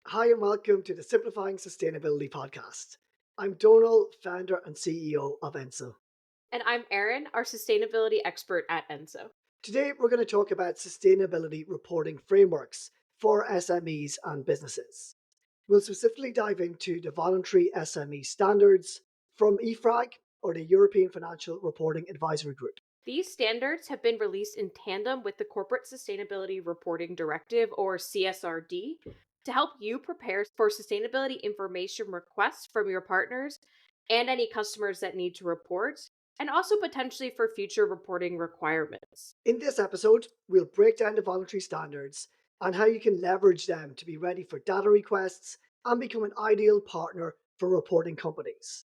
Hi, and welcome to the Simplifying Sustainability podcast. I'm Donal, founder and CEO of ENSO. And I'm Erin, our sustainability expert at ENSO. Today, we're going to talk about sustainability reporting frameworks for SMEs and businesses. We'll specifically dive into the Voluntary SME Standards from EFRAG, or the European Financial Reporting Advisory Group. These standards have been released in tandem with the Corporate Sustainability Reporting Directive, or CSRD, to help you prepare for sustainability information requests from your partners and any customers that need to report, and also potentially for future reporting requirements. In this episode, we'll break down the voluntary standards and how you can leverage them to be ready for data requests and become an ideal partner for reporting companies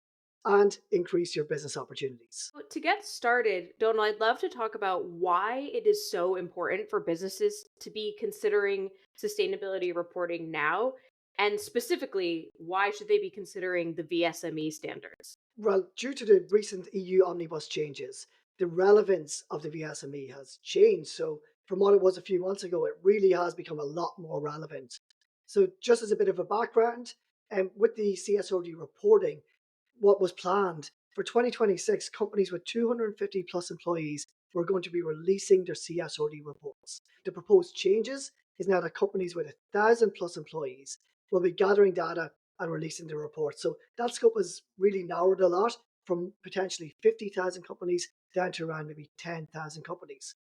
and increase your business opportunities. To get started, Donald, I'd love to talk about why it is so important for businesses to be considering sustainability reporting now, and specifically, why should they be considering the VSME standards? Well, due to the recent EU omnibus changes, the relevance of the VSME has changed. So, from what it was a few months ago, it really has become a lot more relevant. So, just as a bit of a background, with the CSRD reporting, what was planned for 2026, companies with 250 plus employees were going to be releasing their CSRD reports. The proposed changes is now that companies with 1,000 plus employees will be gathering data and releasing the report. So that scope has really narrowed a lot from potentially 50,000 companies down to around maybe 10,000 companies.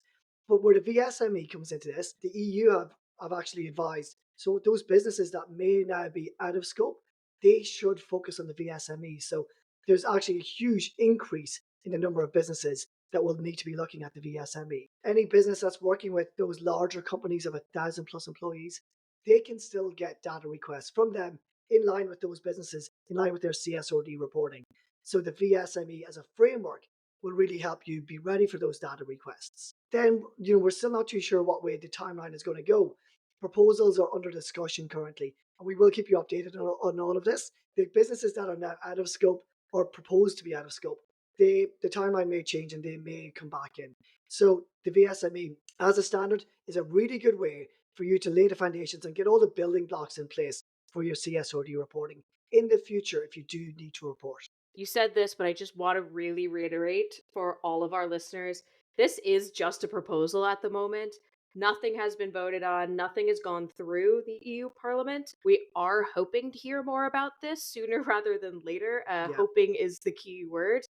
But where the VSME comes into this, the EU have actually advised so those businesses that may now be out of scope, they should focus on the VSME. So there's actually a huge increase in the number of businesses that will need to be looking at the VSME. Any business that's working with those larger companies of 1,000 plus employees, they can still get data requests from them in line with those businesses, in line with their CSRD reporting. So the VSME as a framework will really help you be ready for those data requests. Then, we're still not too sure what way the timeline is going to go. Proposals are under discussion currently, and we will keep you updated on all of this. The businesses that are now out of scope or proposed to be out of scope, the timeline may change and they may come back in. So the VSME as a standard is a really good way for you to lay the foundations and get all the building blocks in place for your CSRD reporting in the future if you do need to report. You said this, but I just want to really reiterate for all of our listeners this is just a proposal at the moment. Nothing has been voted on, nothing has gone through the EU Parliament. We are hoping to hear more about this sooner rather than later. Yeah. Hoping is the key word.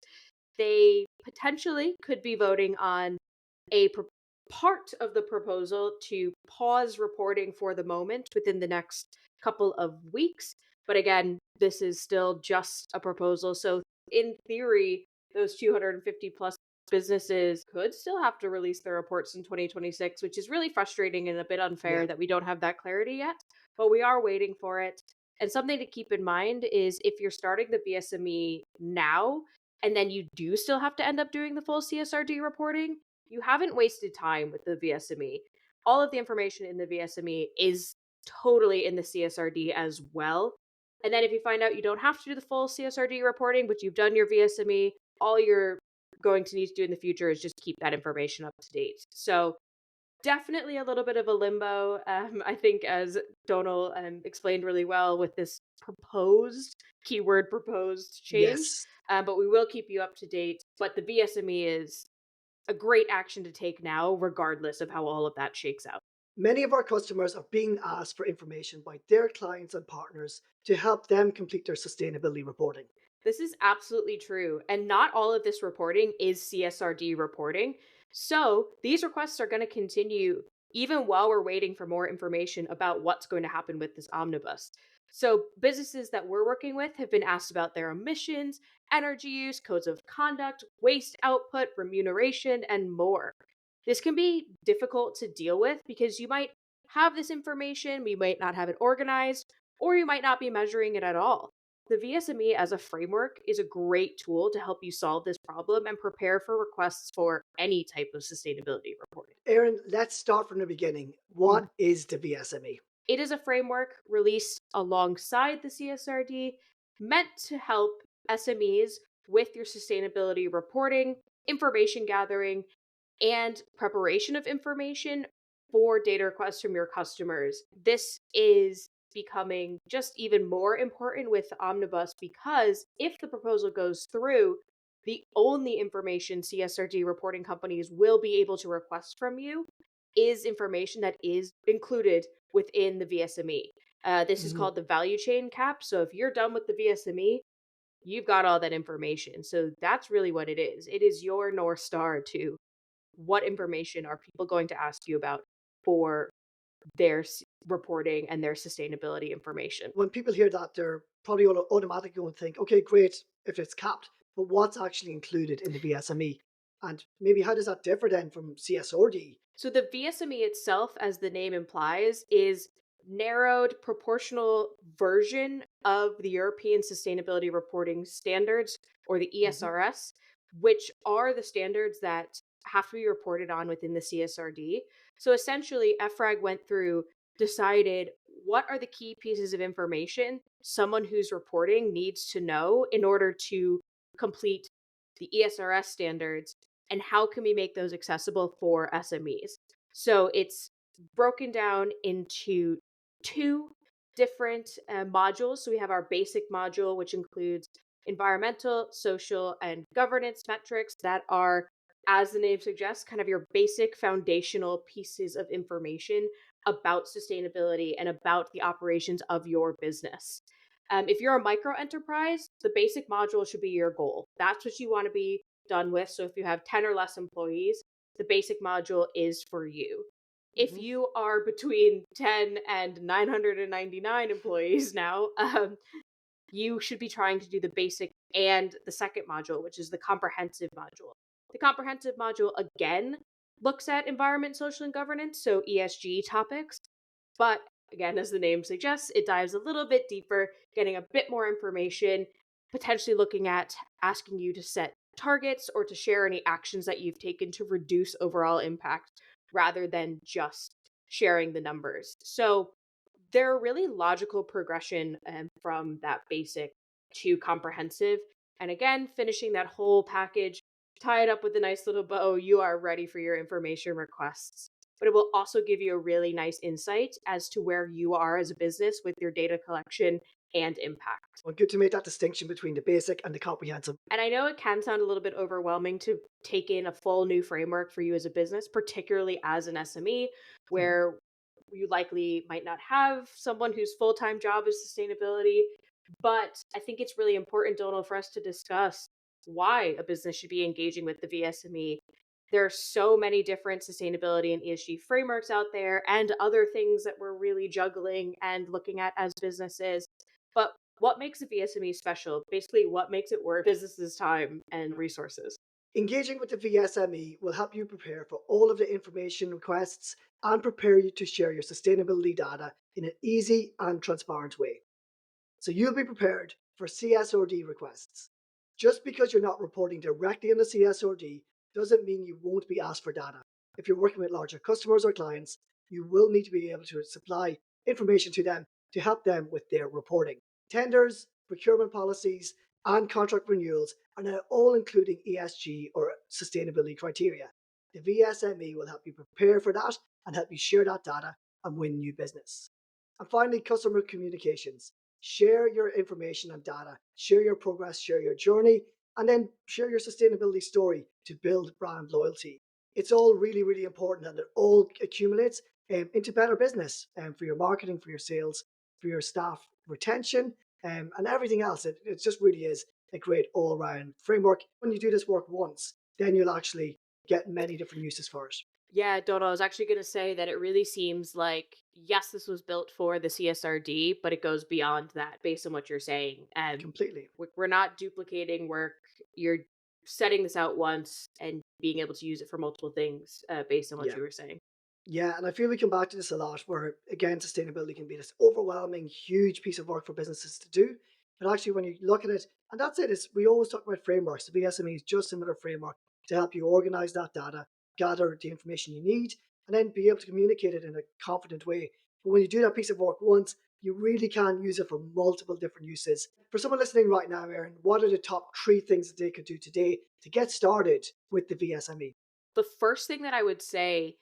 They potentially could be voting on a part of the proposal to pause reporting for the moment within the next couple of weeks. But again, this is still just a proposal. So, in theory, those 250 plus businesses could still have to release their reports in 2026, which is really frustrating and a bit Yeah. unfair that we don't have that clarity yet. But we are waiting for it. And something to keep in mind is if you're starting the VSME now, and then you do still have to end up doing the full CSRD reporting, you haven't wasted time with the VSME. All of the information in the VSME is totally in the CSRD as well. And then if you find out you don't have to do the full CSRD reporting, but you've done your VSME, all you're going to need to do in the future is just keep that information up to date. So definitely a little bit of a limbo. I think, as Donal explained really well, with this proposed keyword proposed change, Yes. but we will keep you up to date. But the VSME is a great action to take now, regardless of how all of that shakes out. Many of our customers are being asked for information by their clients and partners to help them complete their sustainability reporting. This is absolutely true. And not all of this reporting is CSRD reporting. So these requests are going to continue even while we're waiting for more information about what's going to happen with this omnibus. So businesses that we're working with have been asked about their emissions, energy use, codes of conduct, waste output, remuneration, and more. This can be difficult to deal with because you might have this information, we might not have it organized, or you might not be measuring it at all. The VSME as a framework is a great tool to help you solve this problem and prepare for requests for any type of sustainability reporting. Erin, let's start from the beginning. Mm. What is the VSME? It is a framework released alongside the CSRD meant to help SMEs with your sustainability reporting, information gathering, and preparation of information for data requests from your customers. This is becoming just even more important with Omnibus because if the proposal goes through, the only information CSRD reporting companies will be able to request from you is information that is included within the VSME. This is Mhm. called the value chain cap. So if you're done with the VSME, you've got all that information. So that's really what it is. It is your North Star to what information are people going to ask you about for their reporting and their sustainability information. When people hear that, they're probably automatically going to think, okay, great if it's capped, but what's actually included in the VSME? And maybe how does that differ then from CSRD? So the VSME itself, as the name implies, is narrowed proportional version of the European Sustainability Reporting Standards or the Hmm. ESRS, which are the standards that have to be reported on within the CSRD. So essentially, EFRAG went through, decided what are the key pieces of information someone who's reporting needs to know in order to complete the ESRS standards and how can we make those accessible for SMEs. So it's broken down into two different modules. So we have our basic module, which includes environmental, social, and governance metrics that are, as the name suggests, kind of your basic foundational pieces of information about sustainability and about the operations of your business. If you're a micro enterprise, the basic module should be your goal. That's what you want to be done with. So if you have 10 or less employees, the basic module is for you. If Hmm. you are between 10 and 999 employees now, you should be trying to do the basic and the second module, which is the comprehensive module. The comprehensive module, again, looks at environment, social, and governance, so ESG topics. But again, as the name suggests, it dives a little bit deeper, getting a bit more information, potentially looking at asking you to set targets or to share any actions that you've taken to reduce overall impact rather than just sharing the numbers. So they're a really logical progression from that basic to comprehensive. And again, finishing that whole package, tie it up with a nice little bow, you are ready for your information requests. But it will also give you a really nice insight as to where you are as a business with your data collection and impact. Well, good to make that distinction between the basic and the comprehensive. And I know it can sound a little bit overwhelming to take in a full new framework for you as a business, particularly as an SME, Mhm. where you likely might not have someone whose full time job is sustainability. But I think it's really important, Donald, for us to discuss why a business should be engaging with the VSME. There are so many different sustainability and ESG frameworks out there and other things that we're really juggling and looking at as businesses. But what makes a VSME special? Basically, what makes it worth businesses' time and resources? Engaging with the VSME will help you prepare for all of the information requests and prepare you to share your sustainability data in an easy and transparent way. So you'll be prepared for CSRD requests. Just because you're not reporting directly on the CSRD doesn't mean you won't be asked for data. If you're working with larger customers or clients, you will need to be able to supply information to them to help them with their reporting. Tenders, procurement policies, and contract renewals are now all including ESG or sustainability criteria. The VSME will help you prepare for that and help you share that data and win new business. And finally, customer communications. Share your information and data, share your progress, share your journey, and then share your sustainability story to build brand loyalty. It's all really, really important and it all accumulates into better business for your marketing, for your sales, for your staff retention, and everything else. It just really is a great all round framework. When you do this work once, then you'll actually get many different uses for it. Yeah, Donald, I was actually going to say that it really seems like, yes, this was built for the CSRD, but it goes beyond that based on what you're saying. Completely. We're not duplicating work. You're setting this out once and being able to use it for multiple things based on what Yeah. you were saying. Yeah, and I feel we come back to this a lot where, again, sustainability can be this overwhelming, huge piece of work for businesses to do. But actually, when you look at it, and that's it, is we always talk about frameworks. The VSME is just another framework to help you organize that data, gather the information you need, and then be able to communicate it in a confident way. But when you do that piece of work once, you really can use it for multiple different uses. For someone listening right now, Erin, what are the top three things that they could do today to get started with the VSME? The first thing that I would say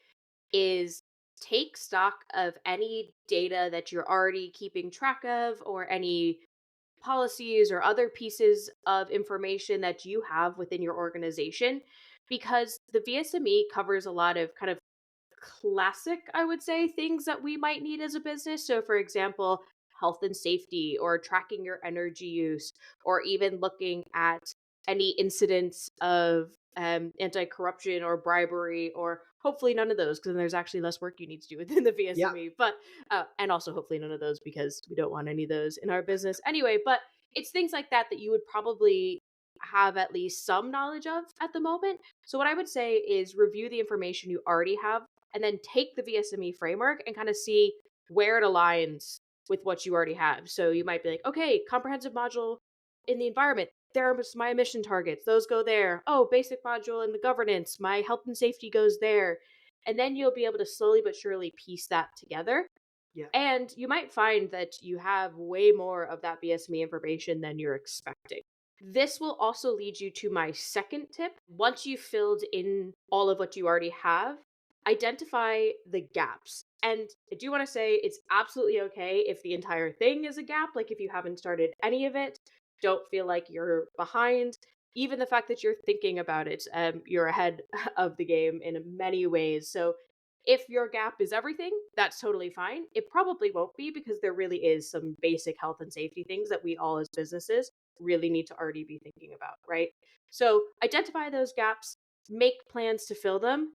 is take stock of any data that you're already keeping track of or any policies or other pieces of information that you have within your organization, because the VSME covers a lot of kind of classic, I would say, things that we might need as a business. So, for example, health and safety, or tracking your energy use, or even looking at any incidents of anti corruption or bribery, or hopefully none of those, because then there's actually less work you need to do within the Yeah, VSME. But, and also hopefully none of those, because we don't want any of those in our business anyway. But it's things like that that you would probably have at least some knowledge of at the moment. So, what I would say is review the information you already have and then take the VSME framework and kind of see where it aligns with what you already have. So you might be like, okay, comprehensive module in the environment, there are my emission targets, those go there. Oh, basic module in the governance, my health and safety goes there. And then you'll be able to slowly but surely piece that together. yeah, And you might find that you have way more of that BSME information than you're expecting. This will also lead you to my second tip. Once you've filled in all of what you already have, identify the gaps. And I do want to say it's absolutely okay if the entire thing is a gap. Like if you haven't started any of it, don't feel like you're behind. Even the fact that you're thinking about it, you're ahead of the game in many ways. So if your gap is everything, that's totally fine. It probably won't be, because there really is some basic health and safety things that we all as businesses really need to already be thinking about, right? So identify those gaps, make plans to fill them,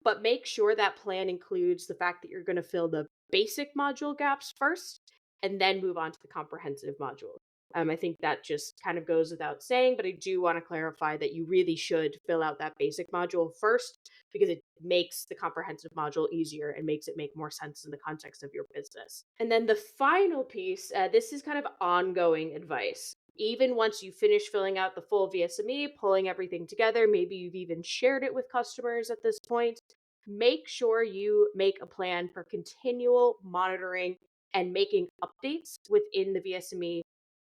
but make sure that plan includes the fact that you're going to fill the basic module gaps first and then move on to the comprehensive module. I think that just kind of goes without saying, but I do want to clarify that you really should fill out that basic module first, because it makes the comprehensive module easier and makes it make more sense in the context of your business. And then the final piece, this is kind of ongoing advice. Even once you finish filling out the full VSME, pulling everything together, maybe you've even shared it with customers at this point, make sure you make a plan for continual monitoring and making updates within the VSME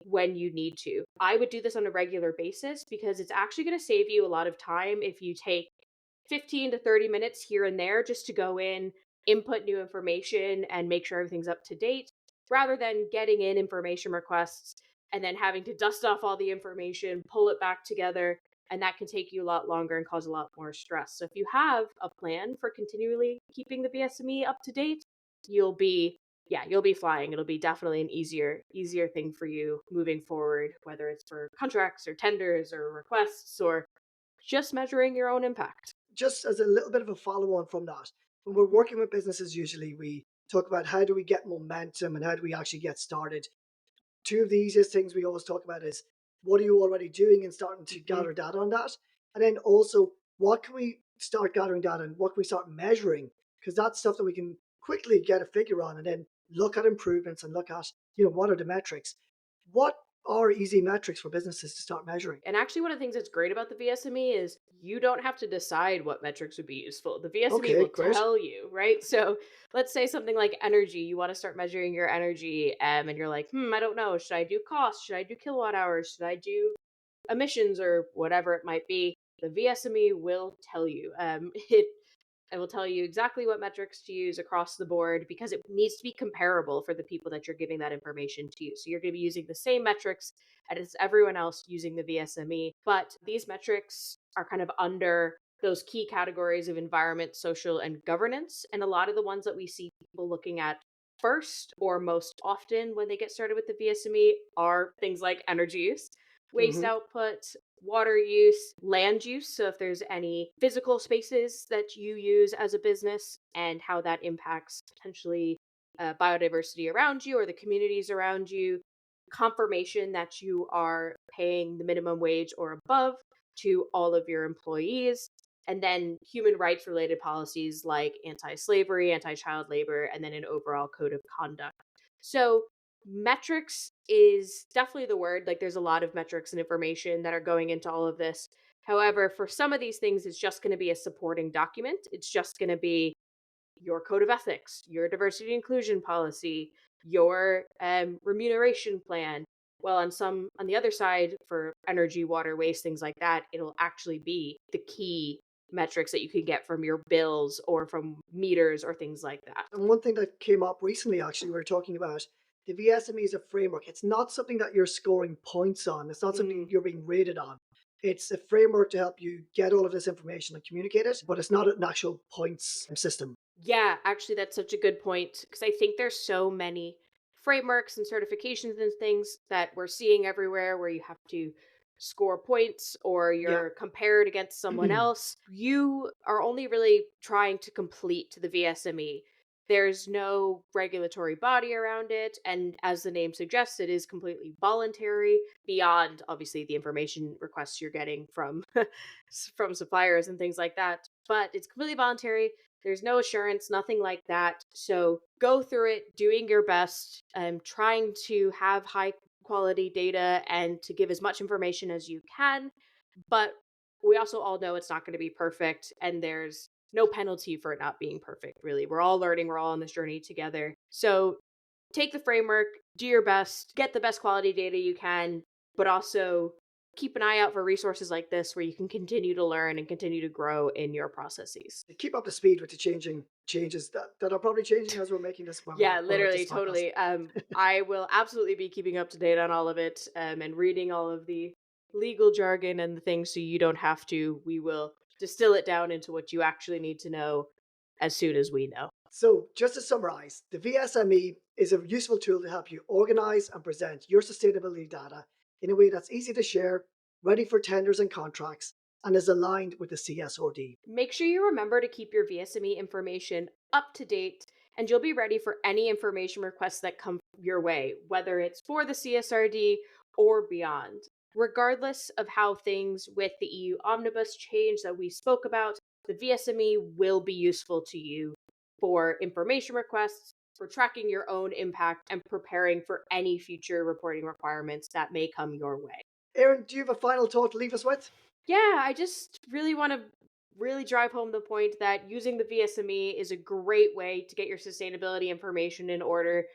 when you need to. I would do this on a regular basis, because it's actually going to save you a lot of time if you take 15 to 30 minutes here and there just to go in, input new information, and make sure everything's up to date, rather than getting in information requests and then having to dust off all the information, pull it back together. And that can take you a lot longer and cause a lot more stress. So if you have a plan for continually keeping the BSME up to date, you'll be you'll be flying. It'll be definitely an easier thing for you moving forward, whether it's for contracts or tenders or requests or just measuring your own impact. just as a little bit of a follow on from that, when we're Mhm. working with businesses, usually we talk about how do we get momentum and how do we actually get started. Two of the easiest things we always talk about is what are you already doing and starting to Mhm. gather data on that? And then also, what can we start gathering data and what can we start measuring? Because that's stuff that we can quickly get a figure on and then look at improvements and look at, what are the metrics? What are easy metrics for businesses to start measuring? And actually, one of the things that's great about the VSME is you don't have to decide what metrics would be useful. The VSME Okay, will great. tell you, right? So let's say something like energy. You want to start measuring your energy, and you're like, I don't know. Should I do cost? Should I do kilowatt hours? Should I do emissions, or whatever it might be? The VSME will tell you. It will tell you exactly what metrics to use across the board, because it needs to be comparable for the people that you're giving that information to. So you're going to be using the same metrics as everyone else using the VSME, but these metrics are kind of under those key categories of environment, social, and governance. And a lot of the ones that we see people looking at first or most often when they get started with the VSME are things like energy use, waste Hmm. output, water use, land use. So, if there's any physical spaces that you use as a business and how that impacts potentially biodiversity around you or the communities around you, confirmation that you are paying the minimum wage or above to all of your employees, and then human rights related policies like anti slavery, anti child labor, and then an overall code of conduct. So, metrics is definitely the word. Like, there's a lot of metrics and information that are going into all of this. However, for some of these things, it's just going to be a supporting document. It's just going to be your code of ethics, your diversity and inclusion policy, your remuneration plan. Well, on the other side, for energy, water, waste, things like that, it'll actually be the key metrics that you can get from your bills or from meters or things like that. And one thing that came up recently, actually, we were talking about the VSME is a framework. It's not something that you're scoring points on. It's not something Mm. you're being rated on. It's a framework to help you get all of this information and communicate it, but it's not an actual points system. Yeah, actually, that's such a good point because I think there's so many frameworks and certifications and things that we're seeing everywhere where you have to score points or Yeah. you're compared against someone else. You are only really trying to complete the VSME. There's no regulatory body around it. And as the name suggests, it is completely voluntary beyond obviously the information requests you're getting from from suppliers and things like that. But it's completely voluntary. There's no assurance, nothing like that. So go through it, doing your best, trying to have high quality data and to give as much information as you can. But we also all know it's not going to be perfect, and there's no penalty for it not being perfect, really. We're all learning, we're all on this journey together. So take the framework, do your best, get the best quality data you can, but also keep an eye out for resources like this where you can continue to learn and continue to grow in your processes. To keep up to speed with the changing changes that are probably changing as we're making this when we're Yeah, putting out literally, this podcast. totally. I will absolutely be keeping up to date on all of it, and reading all of the legal jargon and the things so you don't have to. We will distill it down into what you actually need to know as soon as we know. So, just to summarize, the VSME is a useful tool to help you organize and present your sustainability data in a way that's easy to share, ready for tenders and contracts, and is aligned with the CSRD. Make sure you remember to keep your VSME information up to date, and you'll be ready for any information requests that come your way, whether it's for the CSRD or beyond. Regardless of how things with the EU Omnibus change that we spoke about, the VSME will be useful to you for information requests, for tracking your own impact, and preparing for any future reporting requirements that may come your way. Erin, do you have a final thought to leave us with? Yeah, I just really want to really drive home the point that using the VSME is a great way to get your sustainability information in order.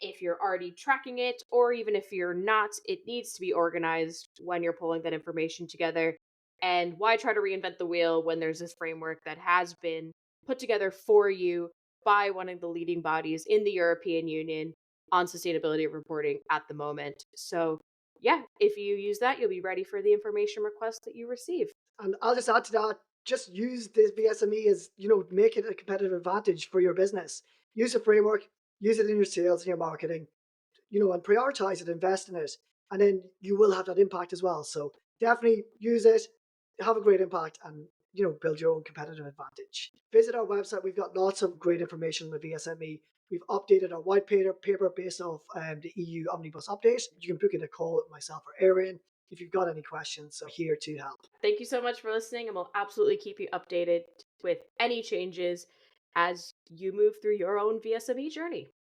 If you're already tracking it, or even if you're not, it needs to be organized when you're pulling that information together. And why try to reinvent the wheel when there's this framework that has been put together for you by one of the leading bodies in the European Union on sustainability reporting at the moment? So, yeah, if you use that, you'll be ready for the information request that you receive. And I'll just add to that, just use this VSME as, make it a competitive advantage for your business. Use the framework, use it in your sales and your marketing, and prioritize it, invest in it, and then you will have that impact as well. So definitely use it, have a great impact, and build your own competitive advantage. Visit our website. We've got lots of great information on the VSME. We've updated our white paper based off the EU Omnibus update. You can book in a call with myself or Erin if you've got any questions. So here to help. Thank you so much for listening, and we'll absolutely keep you updated with any changes as you move through your own VSME journey.